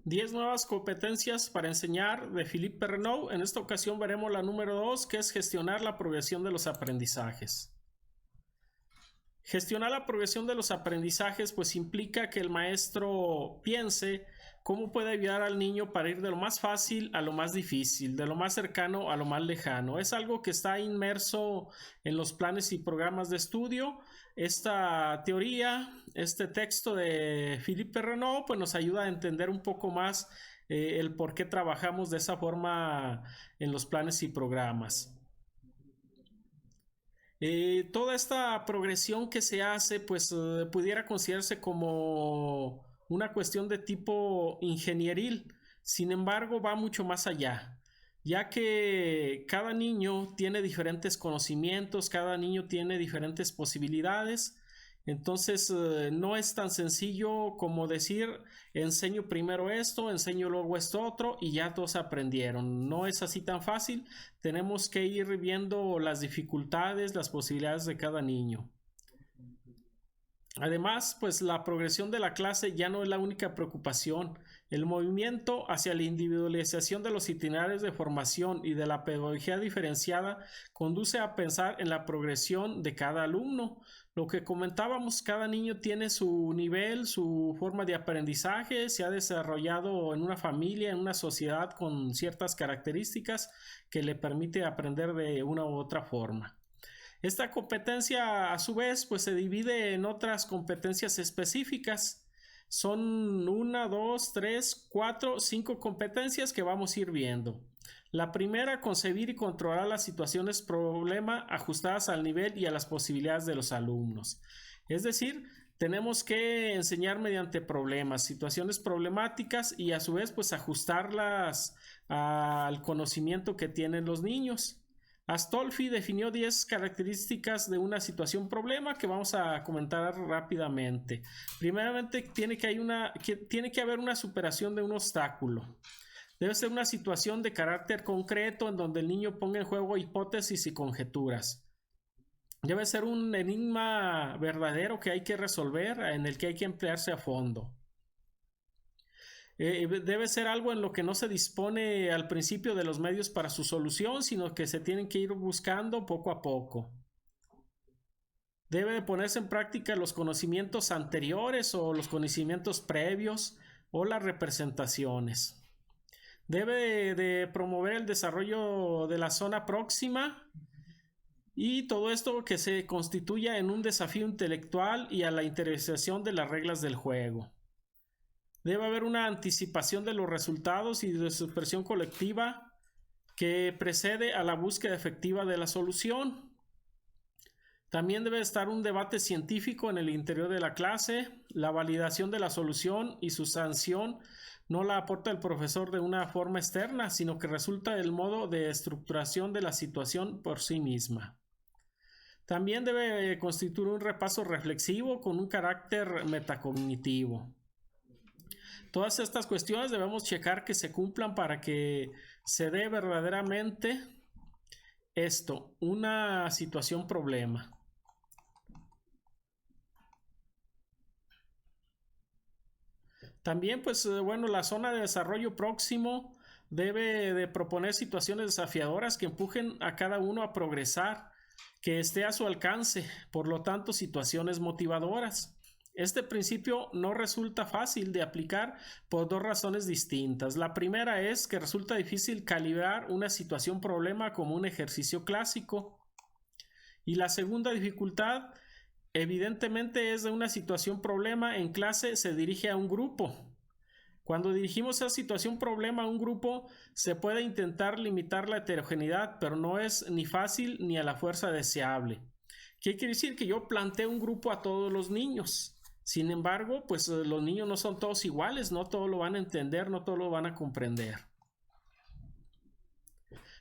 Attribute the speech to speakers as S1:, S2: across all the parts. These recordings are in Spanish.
S1: 10 nuevas competencias para enseñar de Philippe Perrenot. En esta ocasión veremos la número 2, que es gestionar la progresión de los aprendizajes. Gestionar la progresión de los aprendizajes pues implica que el maestro piense cómo puede ayudar al niño para ir de lo más fácil a lo más difícil, de lo más cercano a lo más lejano. Es algo que está inmerso en los planes y programas de estudio. Esta teoría, este texto de Philippe Perrenot pues nos ayuda a entender un poco más el por qué trabajamos de esa forma en los planes y programas. Toda esta progresión que se hace pues pudiera considerarse como una cuestión de tipo ingenieril. Sin embargo, va mucho más allá, ya que cada niño tiene diferentes conocimientos, cada niño tiene diferentes posibilidades. Entonces no es tan sencillo como decir enseño primero esto, enseño luego esto otro y ya todos aprendieron. No es así tan fácil. Tenemos que ir viendo las dificultades, las posibilidades de cada niño. Además, pues la progresión de la clase ya no es la única preocupación. El movimiento hacia la individualización de los itinerarios de formación y de la pedagogía diferenciada conduce a pensar en la progresión de cada alumno. Lo que comentábamos, cada niño tiene su nivel, su forma de aprendizaje, se ha desarrollado en una familia, en una sociedad con ciertas características que le permite aprender de una u otra forma. Esta competencia a su vez pues se divide en otras competencias específicas. Son 1, 2, 3, 4, 5 competencias que vamos a ir viendo. La primera, concebir y controlar las situaciones problema ajustadas al nivel y a las posibilidades de los alumnos. Es decir, tenemos que enseñar mediante problemas, situaciones problemáticas y a su vez pues ajustarlas al conocimiento que tienen los niños. Astolfi definió 10 características de una situación problema que vamos a comentar rápidamente. Primeramente, tiene que haber una superación de un obstáculo. Debe ser una situación de carácter concreto en donde el niño ponga en juego hipótesis y conjeturas. Debe ser un enigma verdadero que hay que resolver, en el que hay que emplearse a fondo. Debe ser algo en lo que no se dispone al principio de los medios para su solución, sino que se tienen que ir buscando poco a poco. Debe de ponerse en práctica los conocimientos anteriores o los conocimientos previos o las representaciones. Debe de promover el desarrollo de la zona próxima y todo esto que se constituya en un desafío intelectual y a la interiorización de las reglas del juego. Debe haber una anticipación de los resultados y de su expresión colectiva que precede a la búsqueda efectiva de la solución. También debe estar un debate científico en el interior de la clase. La validación de la solución y su sanción no la aporta el profesor de una forma externa, sino que resulta del modo de estructuración de la situación por sí misma. También debe constituir un repaso reflexivo con un carácter metacognitivo. Todas estas cuestiones debemos checar que se cumplan para que se dé verdaderamente esto, una situación problema. También, pues, bueno, la zona de desarrollo próximo debe de proponer situaciones desafiadoras que empujen a cada uno a progresar, que esté a su alcance, por lo tanto, situaciones motivadoras. Este principio no resulta fácil de aplicar por dos razones distintas. La primera es que resulta difícil calibrar una situación problema como un ejercicio clásico. Y la segunda dificultad, evidentemente, es de una situación problema en clase se dirige a un grupo. Cuando dirigimos esa situación problema a un grupo, se puede intentar limitar la heterogeneidad, pero no es ni fácil ni a la fuerza deseable. ¿Qué quiere decir? Que yo planteo un grupo a todos los niños. Sin embargo, pues los niños no son todos iguales, no todos lo van a entender, no todos lo van a comprender.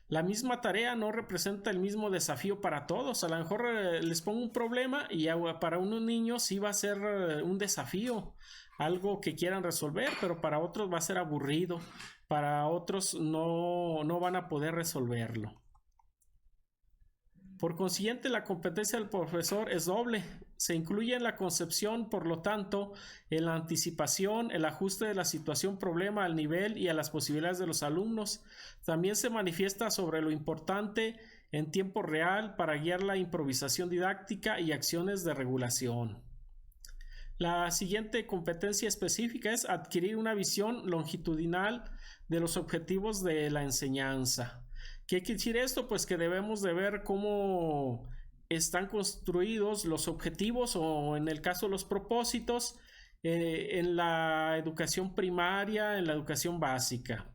S1: La misma tarea no representa el mismo desafío para todos. A lo mejor les pongo un problema y para unos niños sí va a ser un desafío, algo que quieran resolver, pero para otros va a ser aburrido, para otros no van a poder resolverlo. Por consiguiente, la competencia del profesor es doble. Se incluye en la concepción, por lo tanto, en la anticipación, el ajuste de la situación problema al nivel y a las posibilidades de los alumnos. También se manifiesta sobre lo importante en tiempo real para guiar la improvisación didáctica y acciones de regulación. La siguiente competencia específica es adquirir una visión longitudinal de los objetivos de la enseñanza. ¿Qué quiere decir esto? Pues que debemos de ver cómo están construidos los objetivos o en el caso los propósitos en la educación primaria, en la educación básica.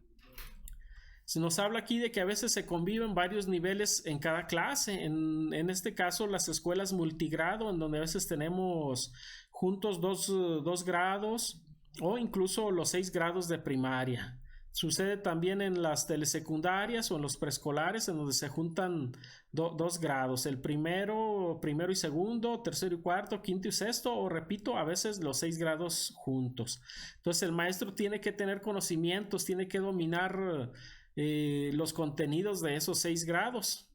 S1: Se nos habla aquí de que a veces se conviven varios niveles en cada clase. En este caso, las escuelas multigrado, en donde a veces tenemos juntos dos grados o incluso los 6 grados de primaria. Sucede también en las telesecundarias o en los preescolares, en donde se juntan dos grados, el primero y segundo, tercero y cuarto, quinto y sexto, o repito, a veces los 6 grados juntos. Entonces el maestro tiene que tener conocimientos, tiene que dominar los contenidos de esos 6 grados.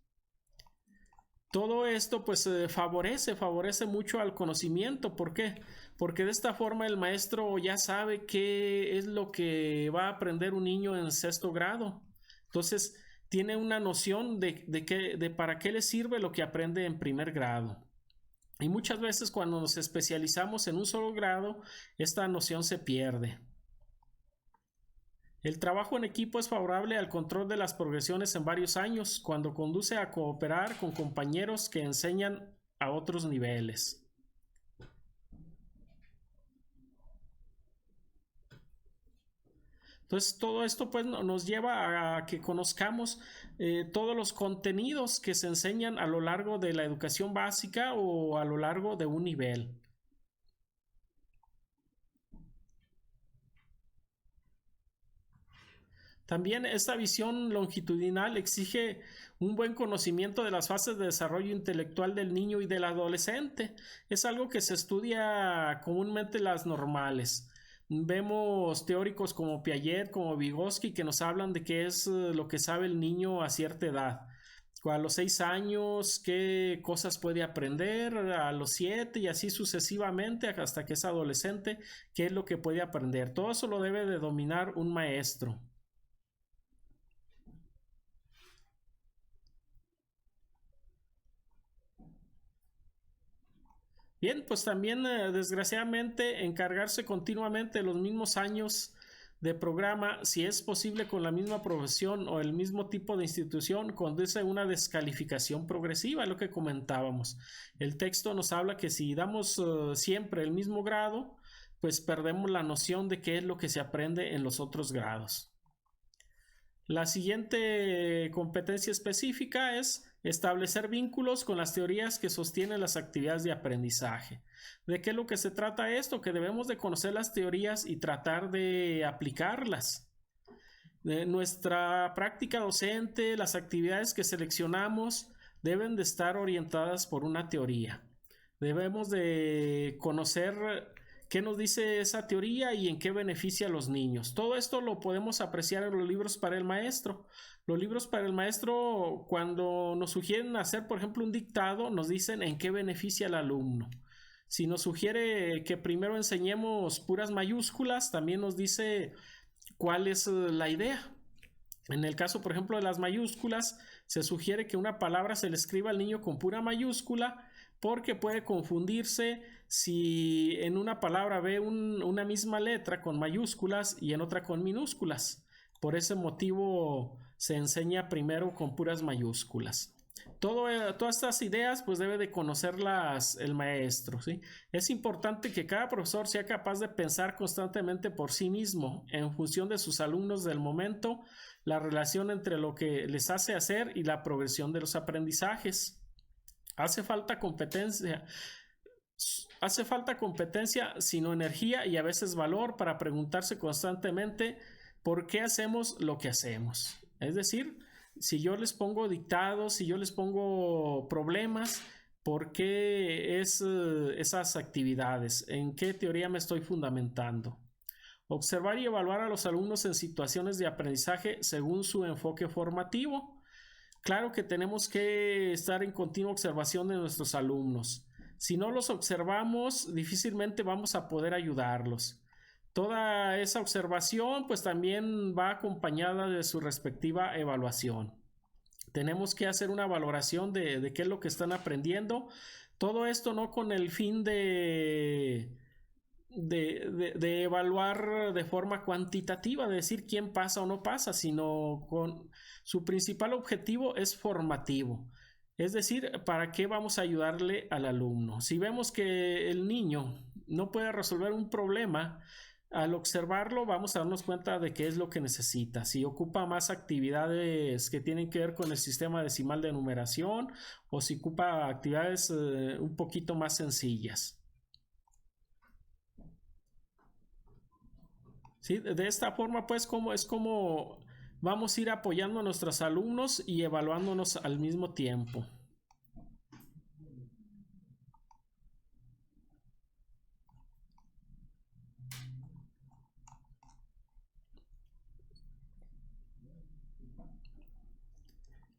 S1: Todo esto pues favorece mucho al conocimiento. ¿Por qué? Porque de esta forma el maestro ya sabe qué es lo que va a aprender un niño en 6º grado. Entonces tiene una noción de para qué le sirve lo que aprende en 1er grado. Y muchas veces cuando nos especializamos en un solo grado, esta noción se pierde. El trabajo en equipo es favorable al control de las progresiones en varios años, cuando conduce a cooperar con compañeros que enseñan a otros niveles. Entonces todo esto pues nos lleva a que conozcamos todos los contenidos que se enseñan a lo largo de la educación básica o a lo largo de un nivel. También esta visión longitudinal exige un buen conocimiento de las fases de desarrollo intelectual del niño y del adolescente. Es algo que se estudia comúnmente en las normales. Vemos teóricos como Piaget, como Vygotsky, que nos hablan de qué es lo que sabe el niño a cierta edad. A los 6 años, qué cosas puede aprender, a los 7 y así sucesivamente hasta que es adolescente, qué es lo que puede aprender. Todo eso lo debe de dominar un maestro. Bien, pues también desgraciadamente encargarse continuamente de los mismos años de programa, si es posible con la misma profesión o el mismo tipo de institución, conduce a una descalificación progresiva, lo que comentábamos. El texto nos habla que si damos siempre el mismo grado, pues perdemos la noción de qué es lo que se aprende en los otros grados. La siguiente competencia específica es establecer vínculos con las teorías que sostienen las actividades de aprendizaje. ¿De qué es lo que se trata esto? Que debemos de conocer las teorías y tratar de aplicarlas. Nuestra práctica docente, las actividades que seleccionamos deben de estar orientadas por una teoría. Debemos de conocer qué nos dice esa teoría y en qué beneficia a los niños. Todo esto lo podemos apreciar en los libros para el maestro. Los libros para el maestro, cuando nos sugieren hacer, por ejemplo, un dictado, nos dicen en qué beneficia al alumno. Si nos sugiere que primero enseñemos puras mayúsculas, también nos dice cuál es la idea. En el caso, por ejemplo, de las mayúsculas, se sugiere que una palabra se le escriba al niño con pura mayúscula, porque puede confundirse si en una palabra ve una misma letra con mayúsculas y en otra con minúsculas. Por ese motivo se enseña primero con puras mayúsculas. Todas estas ideas pues debe de conocerlas el maestro, ¿sí? Es importante que cada profesor sea capaz de pensar constantemente por sí mismo en función de sus alumnos del momento, la relación entre lo que les hace hacer y la progresión de los aprendizajes. Hace falta competencia, sino energía y a veces valor para preguntarse constantemente por qué hacemos lo que hacemos. Es decir, si yo les pongo dictados, si yo les pongo problemas, ¿por qué esas actividades? ¿En qué teoría me estoy fundamentando? Observar y evaluar a los alumnos en situaciones de aprendizaje según su enfoque formativo. Claro que tenemos que estar en continua observación de nuestros alumnos. Si no los observamos, difícilmente vamos a poder ayudarlos. Toda esa observación pues también va acompañada de su respectiva evaluación. Tenemos que hacer una valoración de qué es lo que están aprendiendo. Todo esto no con el fin de evaluar de forma cuantitativa, de decir quién pasa o no pasa, sino con su principal objetivo es formativo. Es decir, ¿para qué vamos a ayudarle al alumno? Si vemos que el niño no puede resolver un problema, al observarlo vamos a darnos cuenta de qué es lo que necesita. Si ocupa más actividades que tienen que ver con el sistema decimal de numeración o si ocupa actividades un poquito más sencillas. ¿Sí? De esta forma, pues, es como vamos a ir apoyando a nuestros alumnos y evaluándonos al mismo tiempo.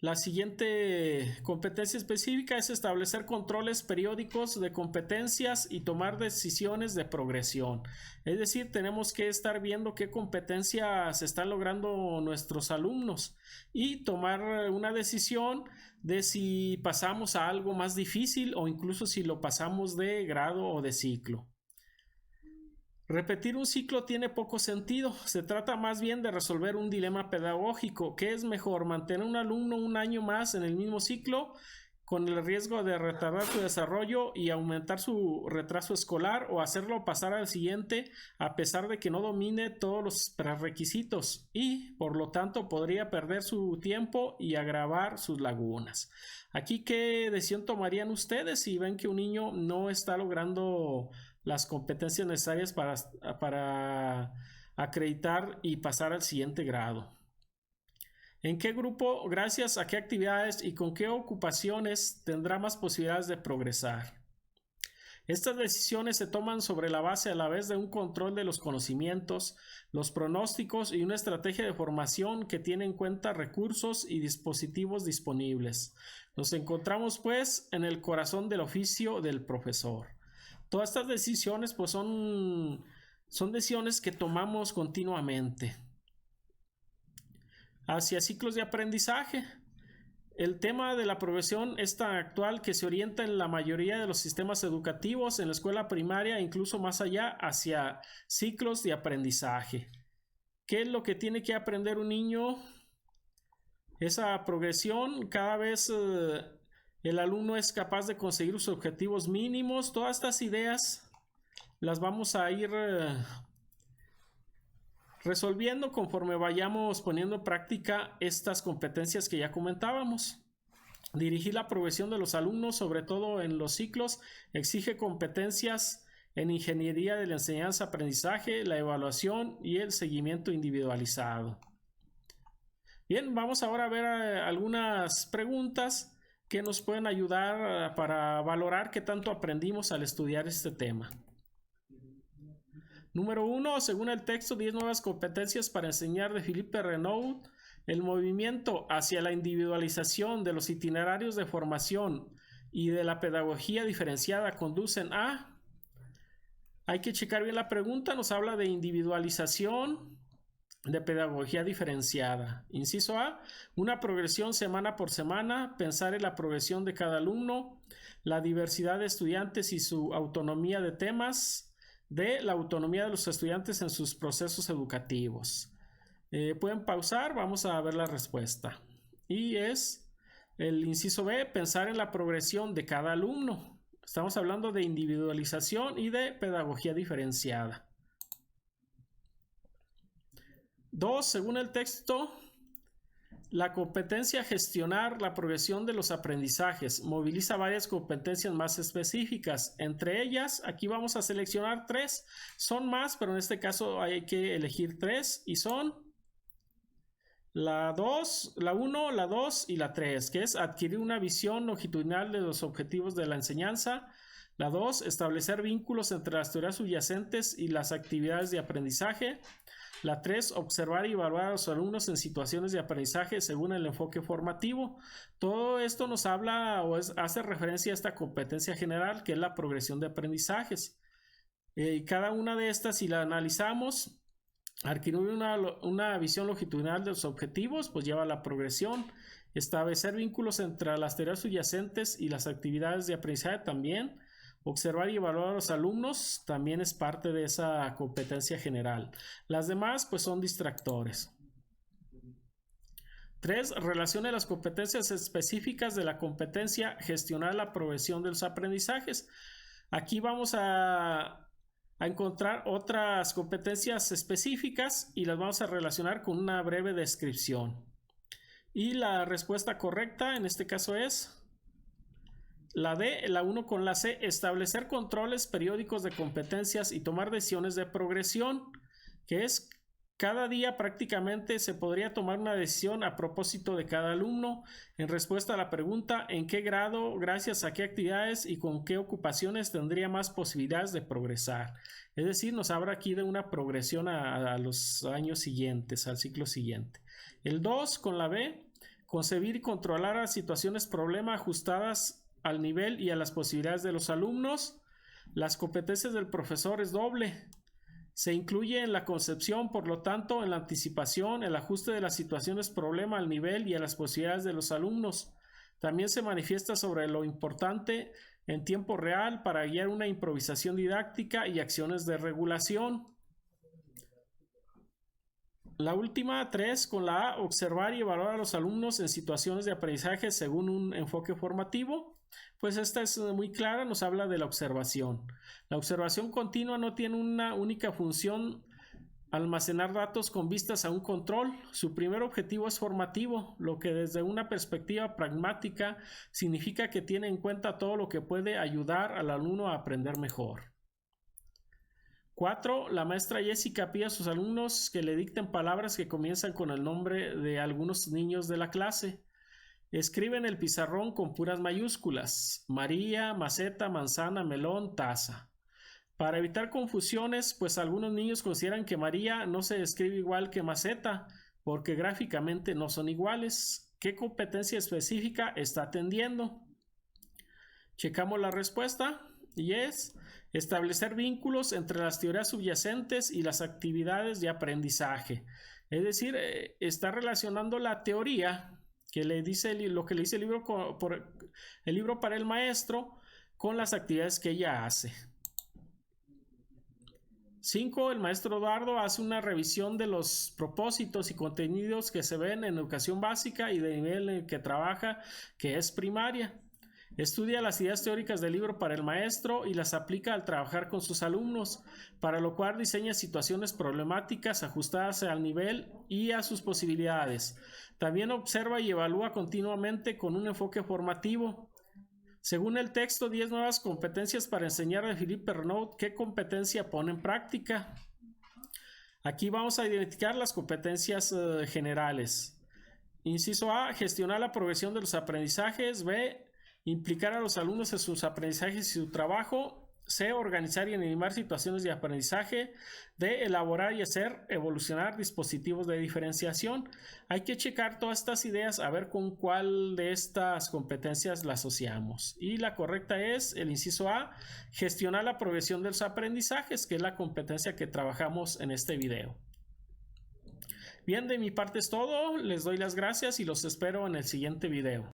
S1: La siguiente competencia específica es establecer controles periódicos de competencias y tomar decisiones de progresión. Es decir, tenemos que estar viendo qué competencias están logrando nuestros alumnos y tomar una decisión de si pasamos a algo más difícil o incluso si lo pasamos de grado o de ciclo. Repetir un ciclo tiene poco sentido. Se trata más bien de resolver un dilema pedagógico. ¿Qué es mejor? ¿Mantener a un alumno un año más en el mismo ciclo con el riesgo de retardar su desarrollo y aumentar su retraso escolar, o hacerlo pasar al siguiente a pesar de que no domine todos los prerequisitos y por lo tanto podría perder su tiempo y agravar sus lagunas? Aquí, ¿qué decisión tomarían ustedes si ven que un niño no está logrando las competencias necesarias para acreditar y pasar al siguiente grado? ¿En qué grupo, gracias a qué actividades y con qué ocupaciones tendrá más posibilidades de progresar? Estas decisiones se toman sobre la base a la vez de un control de los conocimientos, los pronósticos y una estrategia de formación que tiene en cuenta recursos y dispositivos disponibles. Nos encontramos pues en el corazón del oficio del profesor. Todas estas decisiones pues son decisiones que tomamos continuamente. Hacia ciclos de aprendizaje. El tema de la progresión es tan actual que se orienta en la mayoría de los sistemas educativos, en la escuela primaria e incluso más allá, hacia ciclos de aprendizaje. ¿Qué es lo que tiene que aprender un niño? Esa progresión, cada vez el alumno es capaz de conseguir sus objetivos mínimos. Todas estas ideas las vamos a ir resolviendo conforme vayamos poniendo en práctica estas competencias que ya comentábamos. Dirigir la progresión de los alumnos, sobre todo en los ciclos, exige competencias en ingeniería de la enseñanza, aprendizaje, la evaluación y el seguimiento individualizado. Bien, vamos ahora a ver algunas preguntas que nos pueden ayudar para valorar qué tanto aprendimos al estudiar este tema. Número 1, según el texto 10 nuevas competencias para enseñar de Philippe Renaud, el movimiento hacia la individualización de los itinerarios de formación y de la pedagogía diferenciada conducen a... Hay que checar bien la pregunta, nos habla de individualización de pedagogía diferenciada. Inciso A, una progresión semana por semana, pensar en la progresión de cada alumno, la diversidad de estudiantes y su autonomía de temas. De la autonomía de los estudiantes en sus procesos educativos. Pueden pausar, vamos a ver la respuesta. Y es el inciso B, pensar en la progresión de cada alumno. Estamos hablando de individualización y de pedagogía diferenciada. 2, según el texto, la competencia gestionar la progresión de los aprendizajes moviliza varias competencias más específicas. Entre ellas, aquí vamos a seleccionar 3. Son más, pero en este caso hay que elegir 3 y son la 2, la 1, la 2 y la 3, que es adquirir una visión longitudinal de los objetivos de la enseñanza. La 2, establecer vínculos entre las teorías subyacentes y las actividades de aprendizaje. La 3, observar y evaluar a los alumnos en situaciones de aprendizaje según el enfoque formativo. Todo esto nos habla hace referencia a esta competencia general que es la progresión de aprendizajes. Cada una de estas, si la analizamos, adquirir una visión longitudinal de los objetivos, pues lleva a la progresión. Establecer vínculos entre las tareas subyacentes y las actividades de aprendizaje también. Observar y evaluar a los alumnos también es parte de esa competencia general. Las demás pues son distractores. 3. Relacione las competencias específicas de la competencia gestionar la progresión de los aprendizajes. Aquí vamos a encontrar otras competencias específicas y las vamos a relacionar con una breve descripción. Y la respuesta correcta en este caso es la D, la 1 con la C, establecer controles periódicos de competencias y tomar decisiones de progresión, que es cada día prácticamente se podría tomar una decisión a propósito de cada alumno en respuesta a la pregunta en qué grado, gracias a qué actividades y con qué ocupaciones tendría más posibilidades de progresar. Es decir, nos habla aquí de una progresión a los años siguientes, al ciclo siguiente. El 2 con la B, concebir y controlar las situaciones problema ajustadas al nivel y a las posibilidades de los alumnos. Las competencias del profesor es doble. Se incluye en la concepción, por lo tanto, en la anticipación, el ajuste de las situaciones problema al nivel y a las posibilidades de los alumnos. También se manifiesta sobre lo importante en tiempo real para guiar una improvisación didáctica y acciones de regulación. La última 3 con la A, observar y evaluar a los alumnos en situaciones de aprendizaje según un enfoque formativo. Pues esta es muy clara, nos habla de la observación. La observación continua no tiene una única función, almacenar datos con vistas a un control. Su primer objetivo es formativo, lo que desde una perspectiva pragmática significa que tiene en cuenta todo lo que puede ayudar al alumno a aprender mejor. 4. La maestra Jessica pide a sus alumnos que le dicten palabras que comienzan con el nombre de algunos niños de la clase. Escribe en el pizarrón con puras mayúsculas: María, maceta, manzana, melón, taza. Para evitar confusiones, pues algunos niños consideran que María no se escribe igual que maceta, porque gráficamente no son iguales. ¿Qué competencia específica está atendiendo? Checamos la respuesta y es establecer vínculos entre las teorías subyacentes y las actividades de aprendizaje. Es decir, está relacionando la teoría que le dice lo que le dice el libro para el maestro con las actividades que ella hace. 5. El maestro Eduardo hace una revisión de los propósitos y contenidos que se ven en educación básica y de nivel en el que trabaja, que es primaria. Estudia las ideas teóricas del libro para el maestro y las aplica al trabajar con sus alumnos, para lo cual diseña situaciones problemáticas ajustadas al nivel y a sus posibilidades. También observa y evalúa continuamente con un enfoque formativo. Según el texto, 10 nuevas competencias para enseñar de Philippe Renaud, ¿qué competencia pone en práctica? Aquí vamos a identificar las competencias generales. Inciso A, gestionar la progresión de los aprendizajes. B, implicar a los alumnos en sus aprendizajes y su trabajo. C, organizar y animar situaciones de aprendizaje. D, elaborar y hacer evolucionar dispositivos de diferenciación. Hay que checar todas estas ideas a ver con cuál de estas competencias las asociamos. Y la correcta es el inciso A, gestionar la progresión de los aprendizajes, que es la competencia que trabajamos en este video. Bien, de mi parte es todo. Les doy las gracias y los espero en el siguiente video.